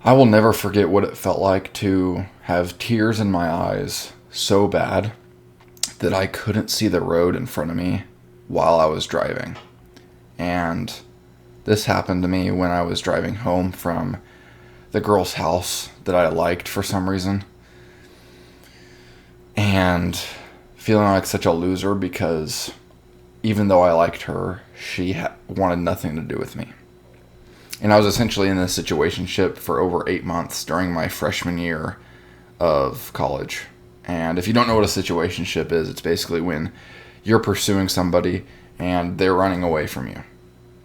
I will never forget what it felt like to have tears in my eyes so bad that I couldn't see the road in front of me while I was driving. And this happened to me when I was driving home from the girl's house that I liked for some reason. And feeling like such a loser because even though I liked her, she wanted nothing to do with me. And I was essentially in this situationship for over 8 months during my freshman year of college. And if you don't know what a situationship is, it's basically when you're pursuing somebody and they're running away from you.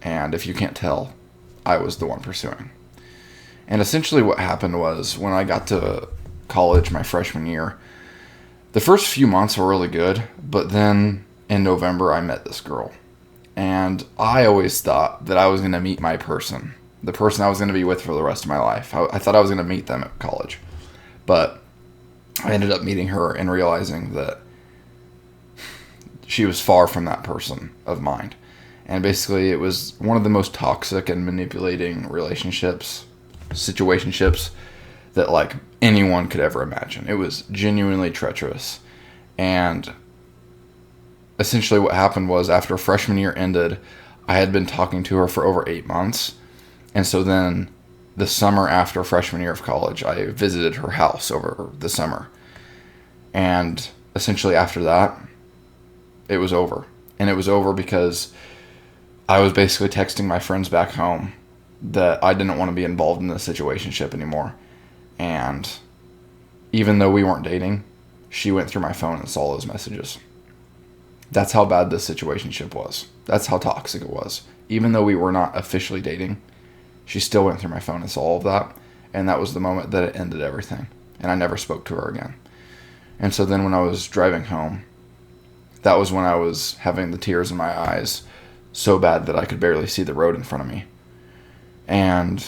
And if you can't tell, I was the one pursuing. And essentially what happened was when I got to college my freshman year, the first few months were really good, but then in November I met this girl. And I always thought that I was going to meet my person, the person I was going to be with for the rest of my life. I thought I was going to meet them at college. But I ended up meeting her and realizing that she was far from that person of mine. And basically, it was one of the most toxic and manipulating situationships that like anyone could ever imagine. It was genuinely treacherous. And essentially what happened was after freshman year ended, I had been talking to her for over 8 months. And so then the summer after freshman year of college, I visited her house over the summer. And essentially after that, it was over. And it was over because I was basically texting my friends back home that I didn't want to be involved in the situationship anymore. And even though we weren't dating, she went through my phone and saw those messages. That's how bad this situationship was. That's how toxic it was. Even though we were not officially dating, she still went through my phone and saw all of that. And that was the moment that it ended everything. And I never spoke to her again. And so then when I was driving home, that was when I was having the tears in my eyes so bad that I could barely see the road in front of me. And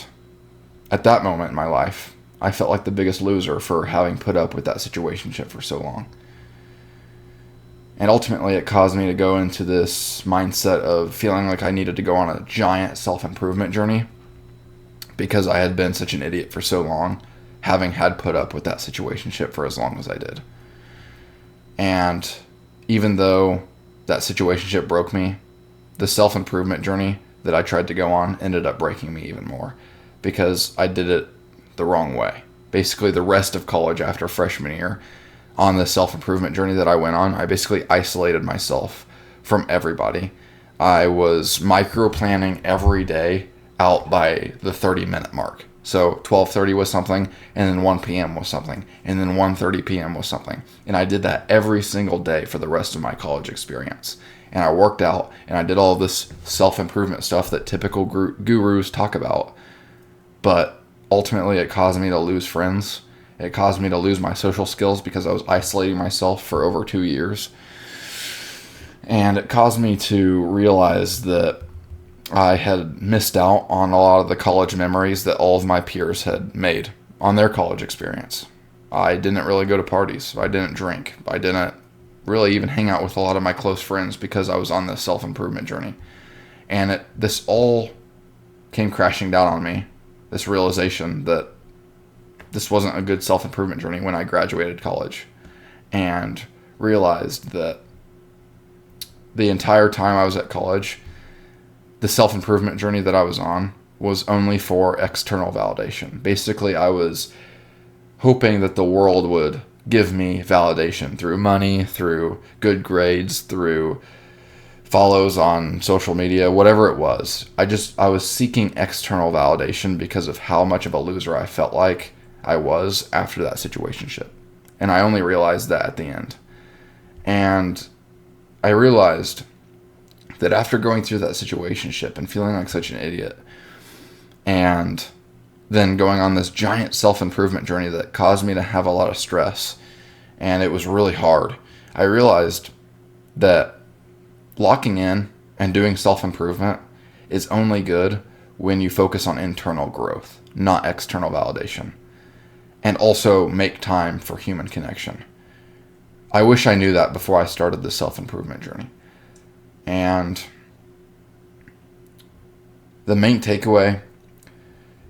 at that moment in my life, I felt like the biggest loser for having put up with that situationship for so long. And ultimately, it caused me to go into this mindset of feeling like I needed to go on a giant self-improvement journey because I had been such an idiot for so long, having had put up with that situationship for as long as I did. And even though that situationship broke me, the self-improvement journey that I tried to go on ended up breaking me even more because I did it the wrong way. Basically, the rest of college after freshman year, on the self-improvement journey that I went on, I basically isolated myself from everybody. I was micro-planning every day out by the 30-minute mark. So 12:30 was something, and then 1 p.m. was something, and then 1:30 p.m. was something. And I did that every single day for the rest of my college experience. And I worked out, and I did all of this self-improvement stuff that typical gurus talk about. But ultimately, it caused me to lose friends. It caused me to lose my social skills because I was isolating myself for over 2 years. And it caused me to realize that I had missed out on a lot of the college memories that all of my peers had made on their college experience. I didn't really go to parties. I didn't drink. I didn't really even hang out with a lot of my close friends because I was on this self-improvement journey. And this all came crashing down on me, this realization that this wasn't a good self-improvement journey when I graduated college, and realized that the entire time I was at college, the self-improvement journey that I was on was only for external validation. Basically, I was hoping that the world would give me validation through money, through good grades, through follows on social media, whatever it was. I was seeking external validation because of how much of a loser I felt like I was after that situationship. And I only realized that at the end. And I realized that after going through that situationship and feeling like such an idiot, and then going on this giant self-improvement journey that caused me to have a lot of stress, and it was really hard, I realized that locking in and doing self-improvement is only good when you focus on internal growth, not external validation, and also make time for human connection. I wish I knew that before I started the self-improvement journey. And the main takeaway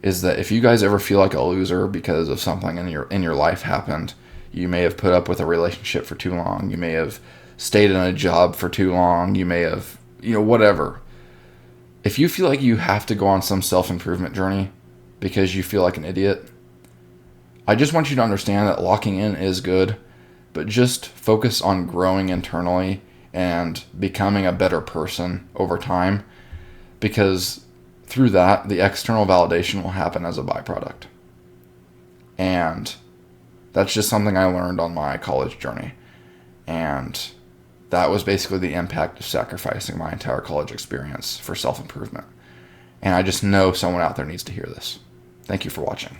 is that if you guys ever feel like a loser because of something in your life happened, you may have put up with a relationship for too long, you may have stayed in a job for too long, you may have, whatever. If you feel like you have to go on some self-improvement journey because you feel like an idiot, I just want you to understand that locking in is good, but just focus on growing internally and becoming a better person over time, because through that, the external validation will happen as a byproduct. And that's just something I learned on my college journey. And that was basically the impact of sacrificing my entire college experience for self-improvement. And I just know someone out there needs to hear this. Thank you for watching.